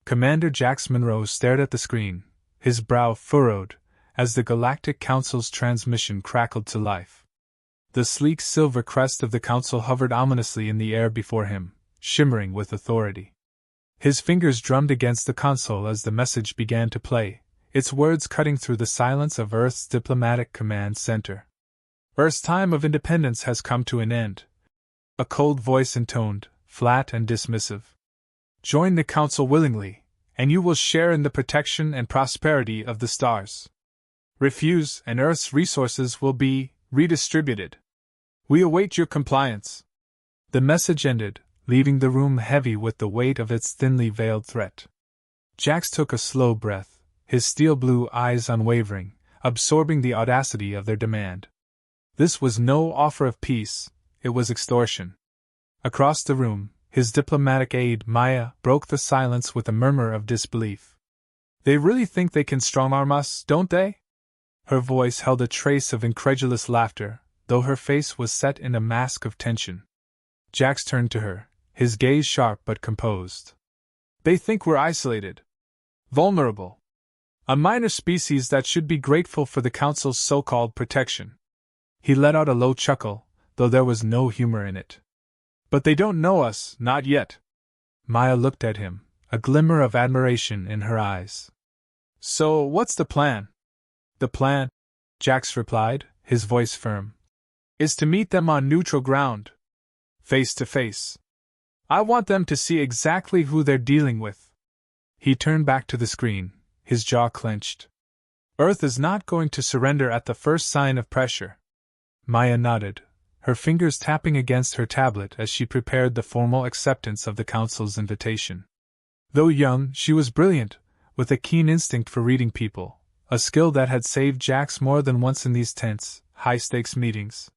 Commander Jax Monroe stared at the screen, his brow furrowed, as the Galactic Council's transmission crackled to life. The sleek silver crest of the Council hovered ominously in the air before him, shimmering with authority. His fingers drummed against the console as the message began to play, its words cutting through the silence of Earth's diplomatic command center. Earth's time of independence has come to an end. A cold voice intoned, flat and dismissive. Join the Council willingly, and you will share in the protection and prosperity of the stars. Refuse, and Earth's resources will be redistributed. We await your compliance. The message ended, leaving the room heavy with the weight of its thinly veiled threat. Jax took a slow breath, his steel-blue eyes unwavering, absorbing the audacity of their demand. This was no offer of peace, it was extortion. Across the room, his diplomatic aide, Maya, broke the silence with a murmur of disbelief. They really think they can strong-arm us, don't they? Her voice held a trace of incredulous laughter, though her face was set in a mask of tension. Jax turned to her, his gaze sharp but composed. They think we're isolated. Vulnerable. A minor species that should be grateful for the Council's so-called protection. He let out a low chuckle, though there was no humor in it. But they don't know us, not yet. Maya looked at him, a glimmer of admiration in her eyes. So, what's the plan? The plan, Jax replied, his voice firm, is to meet them on neutral ground. Face to face. I want them to see exactly who they're dealing with. He turned back to the screen, his jaw clenched. Earth is not going to surrender at the first sign of pressure. Maya nodded, her fingers tapping against her tablet as she prepared the formal acceptance of the Council's invitation. Though young, she was brilliant, with a keen instinct for reading people, a skill that had saved Jax more than once in these tense, high-stakes meetings.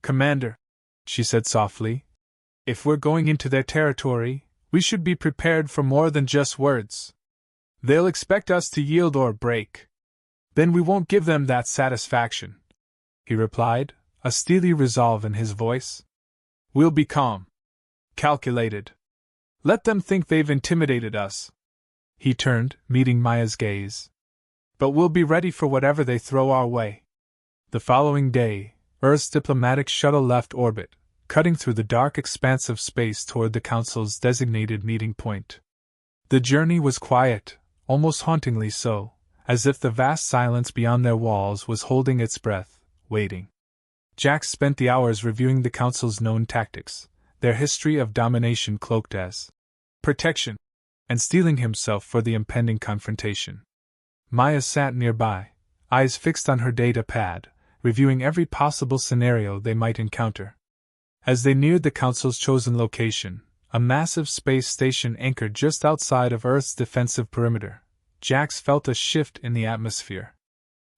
Commander, she said softly, if we're going into their territory, we should be prepared for more than just words. They'll expect us to yield or break. Then we won't give them that satisfaction, he replied, a steely resolve in his voice. We'll be calm. Calculated. Let them think they've intimidated us. He turned, meeting Maya's gaze. But we'll be ready for whatever they throw our way. The following day, Earth's diplomatic shuttle left orbit, cutting through the dark expanse of space toward the Council's designated meeting point. The journey was quiet, almost hauntingly so, as if the vast silence beyond their walls was holding its breath, waiting. Jax spent the hours reviewing the Council's known tactics, their history of domination cloaked as protection, and steeling himself for the impending confrontation. Maya sat nearby, eyes fixed on her data pad, reviewing every possible scenario they might encounter. As they neared the Council's chosen location, a massive space station anchored just outside of Earth's defensive perimeter, Jax felt a shift in the atmosphere.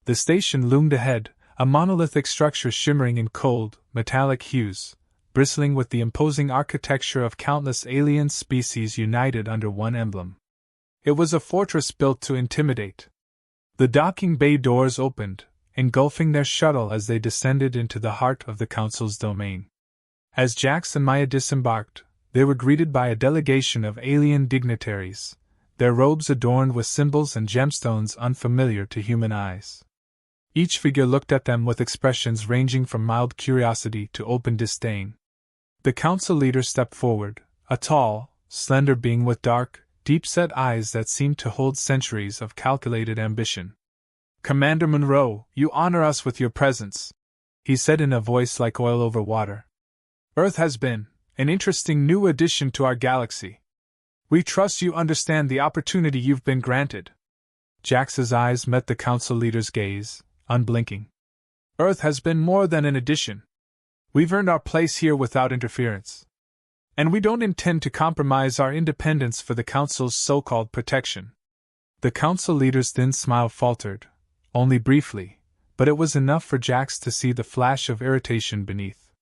The station loomed ahead, a monolithic structure shimmering in cold, metallic hues, bristling with the imposing architecture of countless alien species united under one emblem. It was a fortress built to intimidate. The docking bay doors opened, engulfing their shuttle as they descended into the heart of the Council's domain. As Jax and Maya disembarked, they were greeted by a delegation of alien dignitaries, their robes adorned with symbols and gemstones unfamiliar to human eyes. Each figure looked at them with expressions ranging from mild curiosity to open disdain. The Council leader stepped forward, a tall, slender being with dark, deep-set eyes that seemed to hold centuries of calculated ambition. Commander Monroe, you honor us with your presence, he said in a voice like oil over water. Earth has been an interesting new addition to our galaxy. We trust you understand the opportunity you've been granted. Jax's eyes met the Council leader's gaze, unblinking. Earth has been more than an addition. We've earned our place here without interference. And we don't intend to compromise our independence for the Council's so-called protection. The Council leader's thin smile faltered, only briefly, but it was enough for Jax to see the flash of irritation beneath.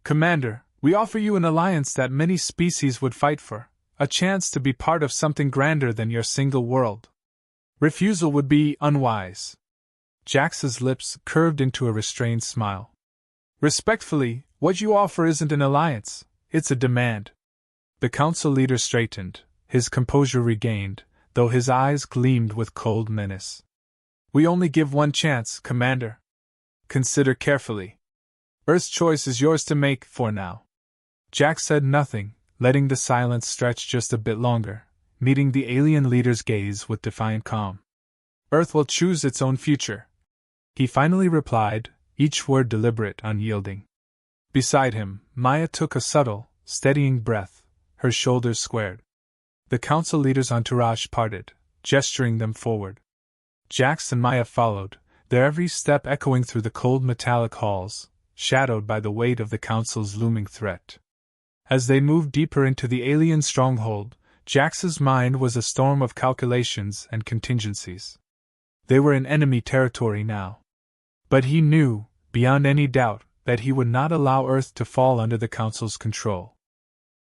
Commander, we offer you an alliance that many species would fight for, a chance to be part of something grander than your single world. Refusal would be unwise. Jax's lips curved into a restrained smile. Respectfully, what you offer isn't an alliance, it's a demand. The Council leader straightened, his composure regained, though his eyes gleamed with cold menace. "We only give one chance, Commander. Consider carefully. Earth's choice is yours to make, for now." Jack said nothing, letting the silence stretch just a bit longer, meeting the alien leader's gaze with defiant calm. "Earth will choose its own future," he finally replied, each word deliberate, unyielding. Beside him, Maya took a subtle, steadying breath, her shoulders squared. The council leader's entourage parted, gesturing them forward. Jax and Maya followed, their every step echoing through the cold metallic halls, shadowed by the weight of the council's looming threat. As they moved deeper into the alien stronghold, Jax's mind was a storm of calculations and contingencies. They were in enemy territory now. But he knew, beyond any doubt, that he would not allow Earth to fall under the Council's control.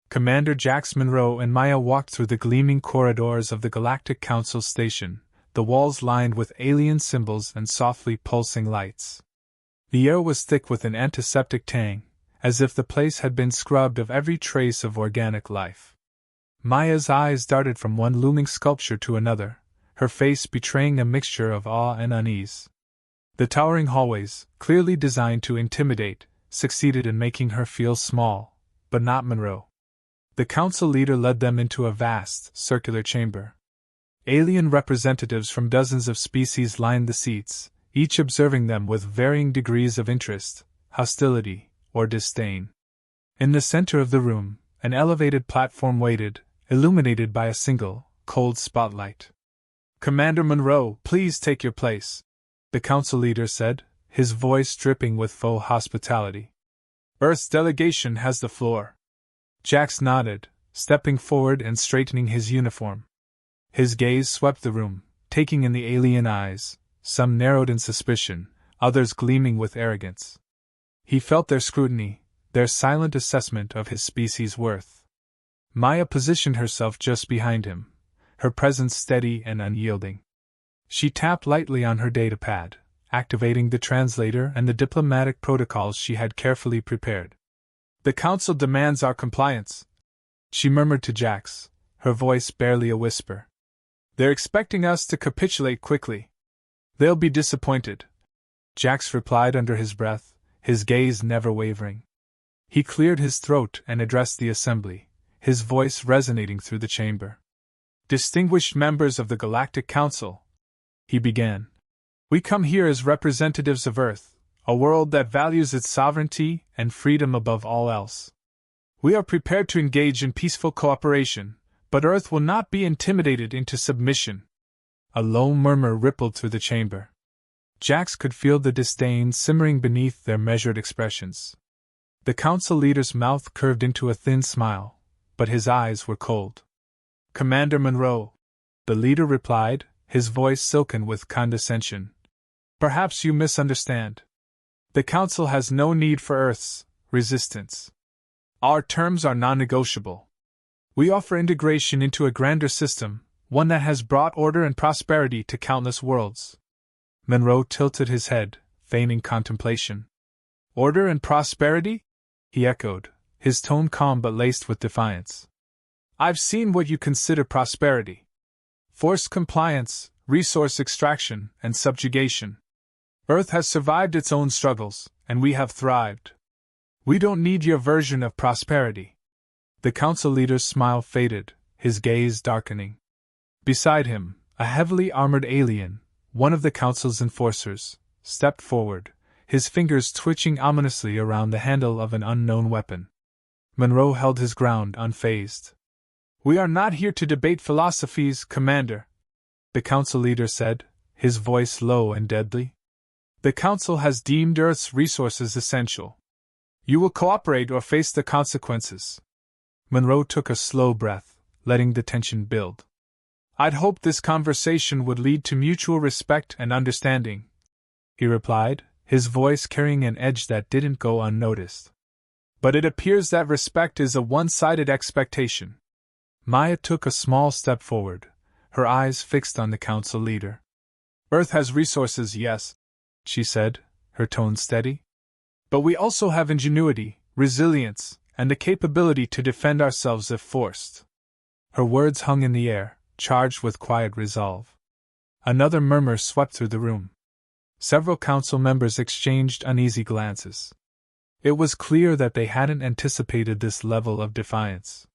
Commander Jax Monroe and Maya walked through the gleaming corridors of the Galactic Council station, the walls lined with alien symbols and softly pulsing lights. The air was thick with an antiseptic tang, as if the place had been scrubbed of every trace of organic life. Maya's eyes darted from one looming sculpture to another, her face betraying a mixture of awe and unease. The towering hallways, clearly designed to intimidate, succeeded in making her feel small, but not Monroe. The council leader led them into a vast, circular chamber. Alien representatives from dozens of species lined the seats, each observing them with varying degrees of interest, hostility, or disdain. In the center of the room, an elevated platform waited, illuminated by a single, cold spotlight. "Commander Monroe, please take your place," the council leader said, his voice dripping with faux hospitality. "Earth's delegation has the floor." Jax nodded, stepping forward and straightening his uniform. His gaze swept the room, taking in the alien eyes, some narrowed in suspicion, others gleaming with arrogance. He felt their scrutiny, their silent assessment of his species' worth. Maya positioned herself just behind him, her presence steady and unyielding. She tapped lightly on her datapad, activating the translator and the diplomatic protocols she had carefully prepared. "The Council demands our compliance," she murmured to Jax, her voice barely a whisper. "They're expecting us to capitulate quickly." "They'll be disappointed," Jax replied under his breath, his gaze never wavering. He cleared his throat and addressed the assembly, his voice resonating through the chamber. "Distinguished members of the Galactic Council," he began. "We come here as representatives of Earth, a world that values its sovereignty and freedom above all else. We are prepared to engage in peaceful cooperation, but Earth will not be intimidated into submission." A low murmur rippled through the chamber. Jax could feel the disdain simmering beneath their measured expressions. The council leader's mouth curved into a thin smile, but his eyes were cold. "Commander Monroe," the leader replied, his voice silken with condescension, "perhaps you misunderstand. The Council has no need for Earth's resistance. Our terms are non-negotiable. We offer integration into a grander system, one that has brought order and prosperity to countless worlds." Monroe tilted his head, feigning contemplation. "Order and prosperity?" he echoed, his tone calm but laced with defiance. "I've seen what you consider prosperity. Forced compliance, resource extraction, and subjugation. Earth has survived its own struggles, and we have thrived. We don't need your version of prosperity." The council leader's smile faded, his gaze darkening. Beside him, a heavily armored alien, one of the council's enforcers, stepped forward, his fingers twitching ominously around the handle of an unknown weapon. Monroe held his ground unfazed. "We are not here to debate philosophies, Commander," the council leader said, his voice low and deadly. "The Council has deemed Earth's resources essential. You will cooperate or face the consequences." Monroe took a slow breath, letting the tension build. "I'd hoped this conversation would lead to mutual respect and understanding," he replied, his voice carrying an edge that didn't go unnoticed. "But it appears that respect is a one-sided expectation." Maya took a small step forward, her eyes fixed on the council leader. "Earth has resources, yes," she said, her tone steady. "But we also have ingenuity, resilience, and the capability to defend ourselves if forced. Her words hung in the air, charged with quiet resolve. Another murmur swept through the room. Several council members exchanged uneasy glances. It was clear that they hadn't anticipated this level of defiance.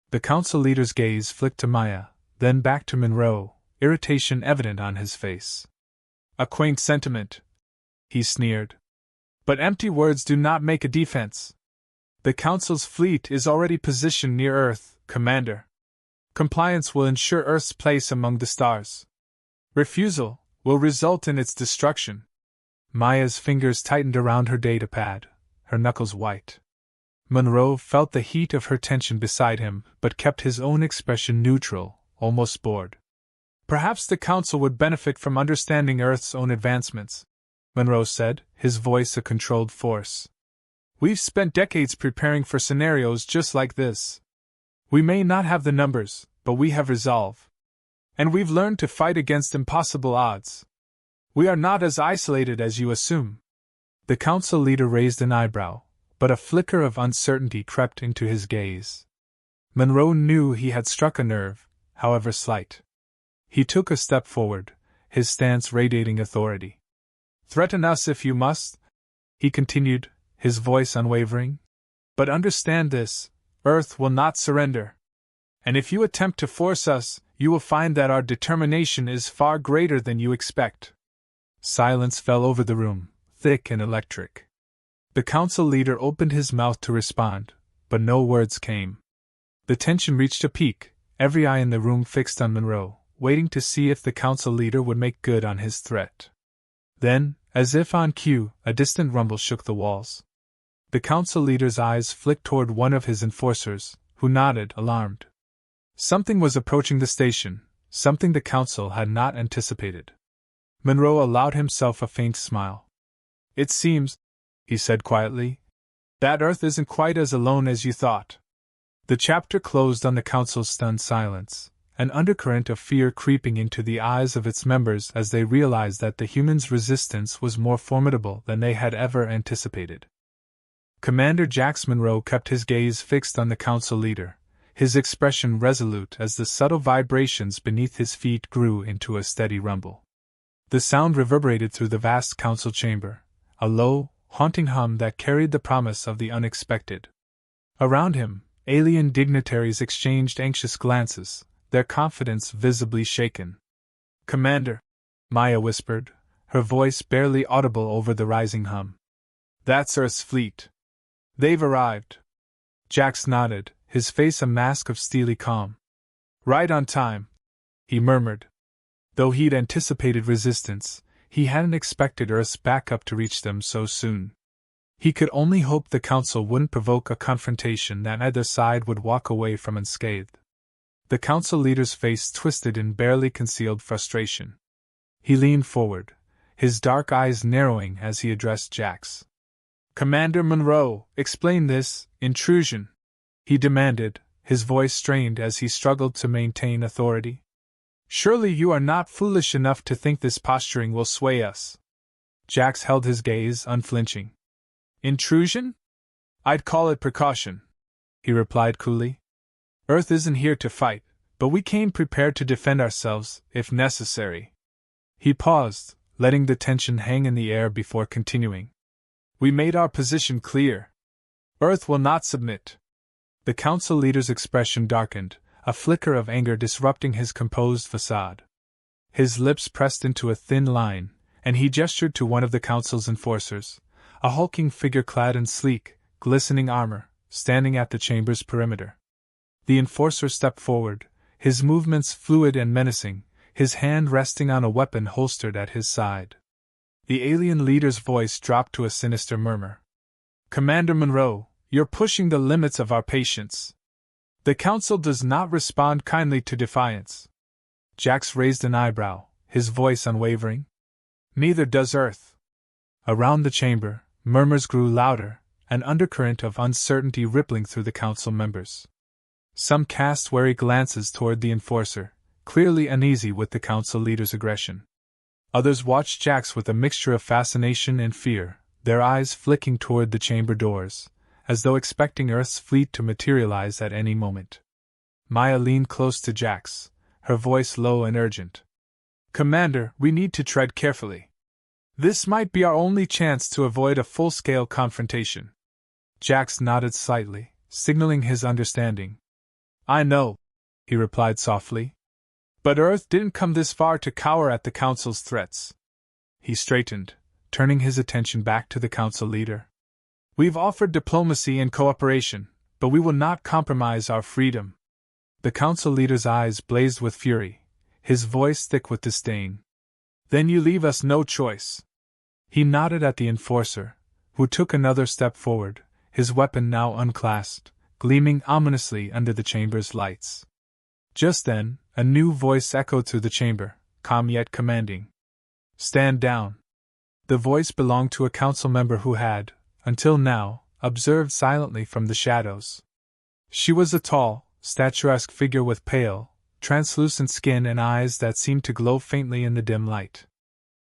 The council leader's gaze flicked to Maya, then back to Monroe, irritation evident on his face. "A quaint sentiment," he sneered. "But empty words do not make a defense. The Council's fleet is already positioned near Earth, Commander. Compliance will ensure Earth's place among the stars. Refusal will result in its destruction." Maya's fingers tightened around her datapad, her knuckles white. Monroe felt the heat of her tension beside him, but kept his own expression neutral, almost bored. "Perhaps the Council would benefit from understanding Earth's own advancements," Monroe said, his voice a controlled force. "We've spent decades preparing for scenarios just like this. We may not have the numbers, but we have resolve. And we've learned to fight against impossible odds. We are not as isolated as you assume." The council leader raised an eyebrow, but a flicker of uncertainty crept into his gaze. Monroe knew he had struck a nerve, however slight. He took a step forward, his stance radiating authority. "Threaten us if you must," he continued, his voice unwavering. "But understand this, Earth will not surrender. And if you attempt to force us, you will find that our determination is far greater than you expect." Silence fell over the room, thick and electric. The council leader opened his mouth to respond, but no words came. The tension reached a peak, every eye in the room fixed on Monroe, waiting to see if the council leader would make good on his threat. Then, as if on cue, a distant rumble shook the walls. The council leader's eyes flicked toward one of his enforcers, who nodded, alarmed. Something was approaching the station, something the council had not anticipated. Monroe allowed himself a faint smile. "It seems," he said quietly, "that Earth isn't quite as alone as you thought." The chapter closed on the council's stunned silence, an undercurrent of fear creeping into the eyes of its members as they realized that the humans' resistance was more formidable than they had ever anticipated. Commander Jax Monroe kept his gaze fixed on the council leader, his expression resolute as the subtle vibrations beneath his feet grew into a steady rumble. The sound reverberated through the vast council chamber, a low, haunting hum that carried the promise of the unexpected. Around him, alien dignitaries exchanged anxious glances, their confidence visibly shaken. "Commander," Maya whispered, her voice barely audible over the rising hum. "That's Earth's fleet. They've arrived." Jax nodded, his face a mask of steely calm. "Right on time," he murmured. Though he'd anticipated resistance, he hadn't expected Earth's backup to reach them so soon. He could only hope the council wouldn't provoke a confrontation that either side would walk away from unscathed. The council leader's face twisted in barely concealed frustration. He leaned forward, his dark eyes narrowing as he addressed Jax. "Commander Monroe, explain this intrusion," he demanded, his voice strained as he struggled to maintain authority. "Surely you are not foolish enough to think this posturing will sway us." Jax held his gaze unflinching. "Intrusion? I'd call it precaution," he replied coolly. "Earth isn't here to fight, but we came prepared to defend ourselves, if necessary." He paused, letting the tension hang in the air before continuing. "We made our position clear. Earth will not submit." The council leader's expression darkened, a flicker of anger disrupting his composed facade. His lips pressed into a thin line, and he gestured to one of the council's enforcers, a hulking figure clad in sleek, glistening armor, standing at the chamber's perimeter. The enforcer stepped forward, his movements fluid and menacing, his hand resting on a weapon holstered at his side. The alien leader's voice dropped to a sinister murmur. "Commander Monroe, you're pushing the limits of our patience. The council does not respond kindly to defiance." Jax raised an eyebrow, his voice unwavering. "Neither does Earth." Around the chamber, murmurs grew louder, an undercurrent of uncertainty rippling through the council members. Some cast wary glances toward the enforcer, clearly uneasy with the council leader's aggression. Others watched Jax with a mixture of fascination and fear, their eyes flicking toward the chamber doors, as though expecting Earth's fleet to materialize at any moment. Maya leaned close to Jax, her voice low and urgent. Commander, we need to tread carefully. This might be our only chance to avoid a full-scale confrontation. Jax nodded slightly, signaling his understanding. I know, he replied softly. But Earth didn't come this far to cower at the Council's threats. He straightened, turning his attention back to the Council leader. We've offered diplomacy and cooperation, but we will not compromise our freedom. The Council leader's eyes blazed with fury, his voice thick with disdain. Then you leave us no choice. He nodded at the enforcer, who took another step forward, his weapon now unclasped, gleaming ominously under the chamber's lights. Just then, a new voice echoed through the chamber, calm yet commanding. Stand down. The voice belonged to a council member who had, until now, observed silently from the shadows. She was a tall, statuesque figure with pale, translucent skin and eyes that seemed to glow faintly in the dim light.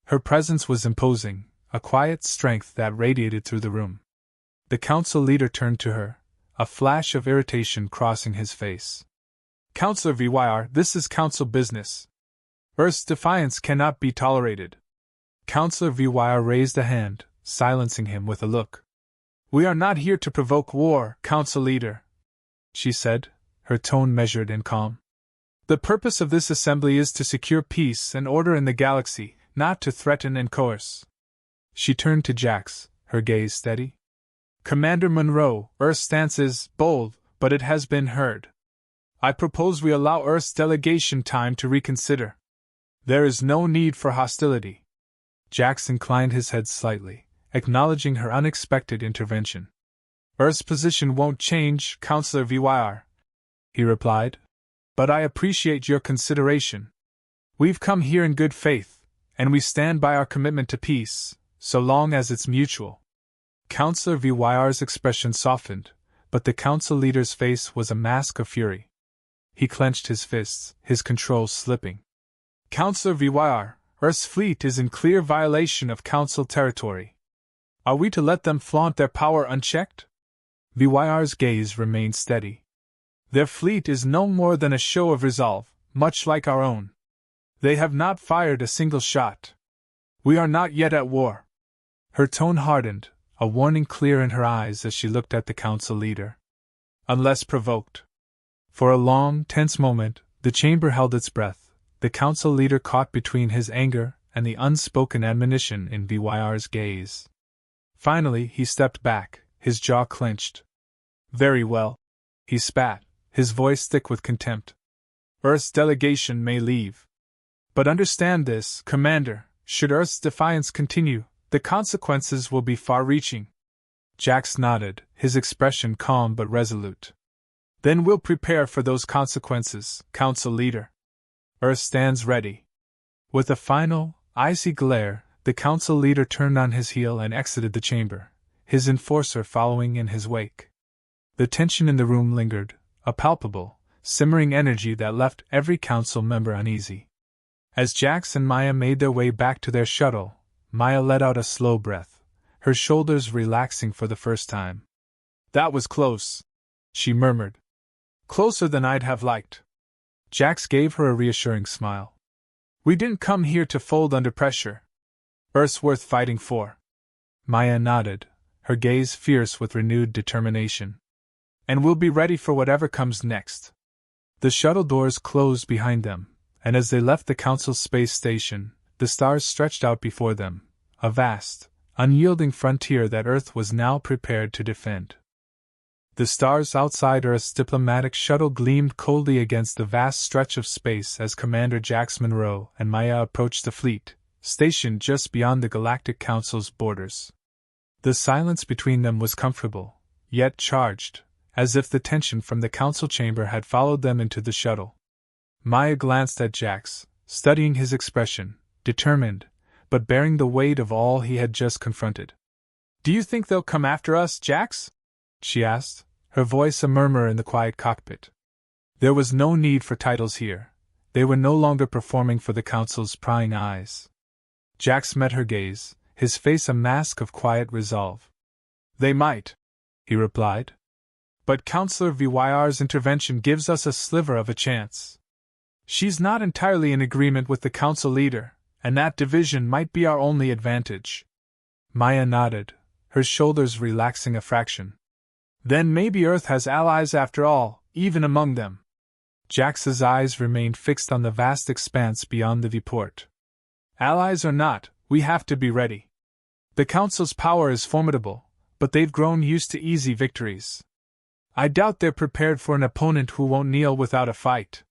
Her presence was imposing, a quiet strength that radiated through the room. The council leader turned to her, a flash of irritation crossing his face. Councilor VYR, this is council business. Earth's defiance cannot be tolerated. Councilor VYR raised a hand, silencing him with a look. We are not here to provoke war, council leader, she said, her tone measured and calm. The purpose of this assembly is to secure peace and order in the galaxy, not to threaten and coerce. She turned to Jax, her gaze steady. Commander Monroe, Earth's stance is bold, but it has been heard. I propose we allow Earth's delegation time to reconsider. There is no need for hostility. Jax inclined his head slightly, acknowledging her unexpected intervention. Earth's position won't change, Councilor VYR, he replied. But I appreciate your consideration. We've come here in good faith, and we stand by our commitment to peace, so long as it's mutual. Councilor VYR's expression softened, but the council leader's face was a mask of fury. He clenched his fists, his control slipping. Councilor VYR, Earth's fleet is in clear violation of council territory. Are we to let them flaunt their power unchecked? VYR's gaze remained steady. Their fleet is no more than a show of resolve, much like our own. They have not fired a single shot. We are not yet at war. Her tone hardened, a warning clear in her eyes as she looked at the council leader. Unless provoked. For a long, tense moment, the chamber held its breath, the council leader caught between his anger and the unspoken admonition in VYR's gaze. Finally, he stepped back, his jaw clenched. Very well, he spat, his voice thick with contempt. Earth's delegation may leave. But understand this, Commander, should Earth's defiance continue, the consequences will be far-reaching. Jax nodded, his expression calm but resolute. Then we'll prepare for those consequences, Council Leader. Earth stands ready. With a final, icy glare, the Council Leader turned on his heel and exited the chamber, his enforcer following in his wake. The tension in the room lingered, a palpable, simmering energy that left every council member uneasy. As Jax and Maya made their way back to their shuttle, Maya let out a slow breath, her shoulders relaxing for the first time. That was close, she murmured. Closer than I'd have liked. Jax gave her a reassuring smile. We didn't come here to fold under pressure. Earth's worth fighting for. Maya nodded, her gaze fierce with renewed determination. And we'll be ready for whatever comes next. The shuttle doors closed behind them, and as they left the Council's space station, the stars stretched out before them, a vast, unyielding frontier that Earth was now prepared to defend. The stars outside Earth's diplomatic shuttle gleamed coldly against the vast stretch of space as Commander Jax Monroe and Maya approached the fleet, stationed just beyond the Galactic Council's borders. The silence between them was comfortable, yet charged, as if the tension from the council chamber had followed them into the shuttle. Maya glanced at Jax, studying his expression, determined, but bearing the weight of all he had just confronted. Do you think they'll come after us, Jax? She asked, her voice a murmur in the quiet cockpit. There was no need for titles here. They were no longer performing for the council's prying eyes. Jax met her gaze, his face a mask of quiet resolve. They might, he replied. but Counselor VYR's intervention gives us a sliver of a chance. She's not entirely in agreement with the council leader, and that division might be our only advantage. Maya nodded, her shoulders relaxing a fraction. Then maybe Earth has allies after all, even among them. Jax's eyes remained fixed on the vast expanse beyond the viewport. Allies or not, we have to be ready. The Council's power is formidable, but they've grown used to easy victories. I doubt they're prepared for an opponent who won't kneel without a fight.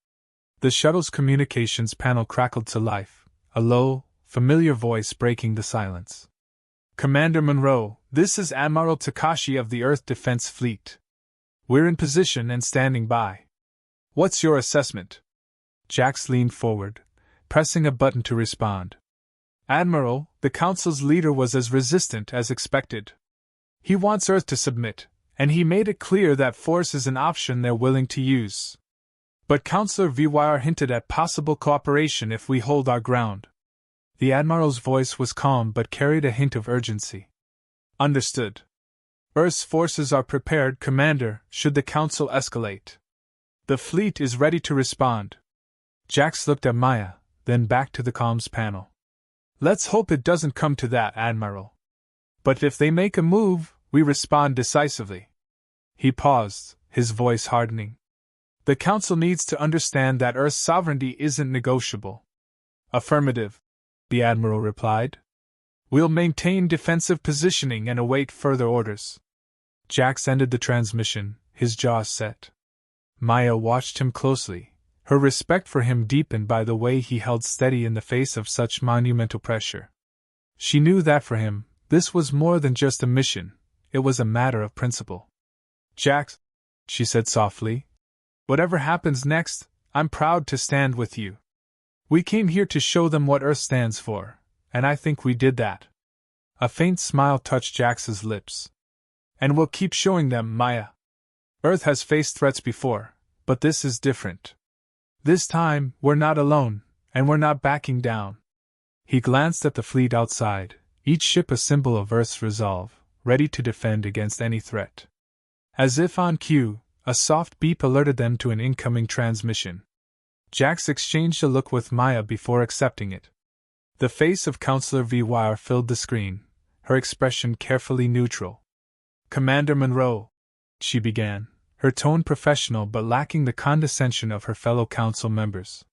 The shuttle's communications panel crackled to life, a low, familiar voice breaking the silence. Commander Monroe, this is Admiral Takashi of the Earth Defense Fleet. We're in position and standing by. What's your assessment? Jax leaned forward, pressing a button to respond. Admiral, the Council's leader was as resistant as expected. He wants Earth to submit, and he made it clear that force is an option they're willing to use. But Counselor VYR hinted at possible cooperation if we hold our ground. The Admiral's voice was calm but carried a hint of urgency. Understood. Earth's forces are prepared, Commander, should the Council escalate. The fleet is ready to respond. Jax looked at Maya, then back to the comms panel. Let's hope it doesn't come to that, Admiral. But if they make a move, we respond decisively. He paused, his voice hardening. The Council needs to understand that Earth's sovereignty isn't negotiable. Affirmative, the Admiral replied. We'll maintain defensive positioning and await further orders. Jax ended the transmission, his jaws set. Maya watched him closely, her respect for him deepened by the way he held steady in the face of such monumental pressure. She knew that for him, this was more than just a mission, it was a matter of principle. Jax, she said softly, whatever happens next, I'm proud to stand with you. We came here to show them what Earth stands for, and I think we did that. A faint smile touched Jax's lips. And we'll keep showing them, Maya. Earth has faced threats before, but this is different. This time, we're not alone, and we're not backing down. He glanced at the fleet outside, each ship a symbol of Earth's resolve, ready to defend against any threat. As if on cue, a soft beep alerted them to an incoming transmission. Jax exchanged a look with Maya before accepting it. The face of Counselor VYR filled the screen, her expression carefully neutral. Commander Monroe, she began, her tone professional but lacking the condescension of her fellow council members.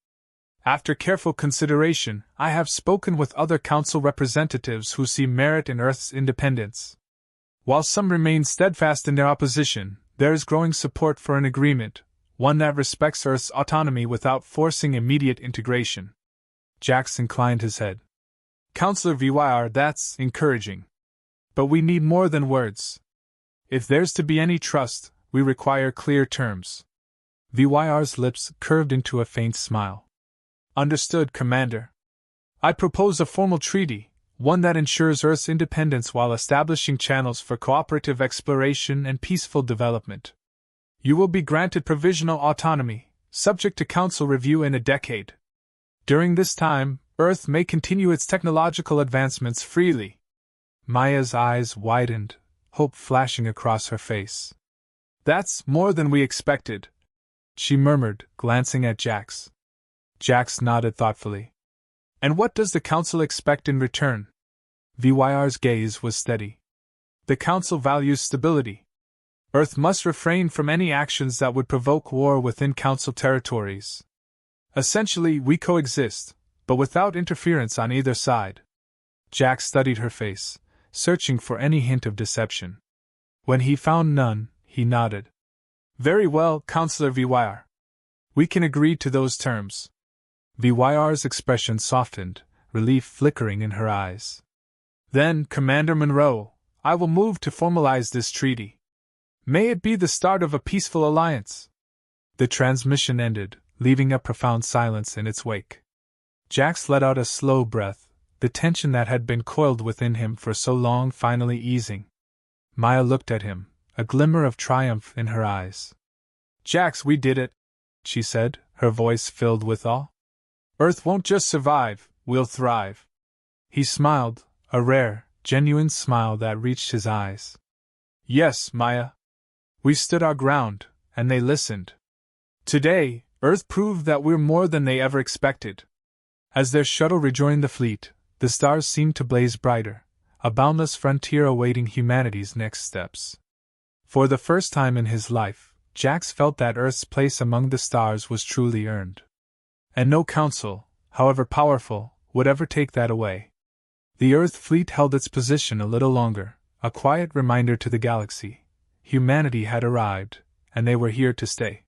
After careful consideration, I have spoken with other council representatives who see merit in Earth's independence. While some remain steadfast in their opposition, there is growing support for an agreement, one that respects Earth's autonomy without forcing immediate integration. Jax inclined his head. Counselor VYR, that's encouraging. But we need more than words. If there's to be any trust, we require clear terms. VYR's lips curved into a faint smile. Understood, Commander. I propose a formal treaty, one that ensures Earth's independence while establishing channels for cooperative exploration and peaceful development. You will be granted provisional autonomy, subject to Council review in a decade. During this time, Earth may continue its technological advancements freely. Maya's eyes widened, hope flashing across her face. That's more than we expected, she murmured, glancing at Jax. Jax nodded thoughtfully. And what does the Council expect in return? VYR's gaze was steady. The Council values stability. Earth must refrain from any actions that would provoke war within Council territories. Essentially, we coexist, but without interference on either side. Jax studied her face, searching for any hint of deception. When he found none, he nodded. Very well, Counselor VYR. We can agree to those terms. VYR's expression softened, relief flickering in her eyes. Then, Commander Monroe, I will move to formalize this treaty. May it be the start of a peaceful alliance. The transmission ended, leaving a profound silence in its wake. Jax let out a slow breath, the tension that had been coiled within him for so long finally easing. Maya looked at him, a glimmer of triumph in her eyes. Jax, we did it, she said, her voice filled with awe. Earth won't just survive, we'll thrive. He smiled, a rare, genuine smile that reached his eyes. Yes, Maya. We stood our ground, and they listened. Today, Earth proved that we're more than they ever expected. As their shuttle rejoined the fleet, the stars seemed to blaze brighter, a boundless frontier awaiting humanity's next steps. For the first time in his life, Jax felt that Earth's place among the stars was truly earned. And no council, however powerful, would ever take that away. The Earth fleet held its position a little longer, a quiet reminder to the galaxy. Humanity had arrived, and they were here to stay.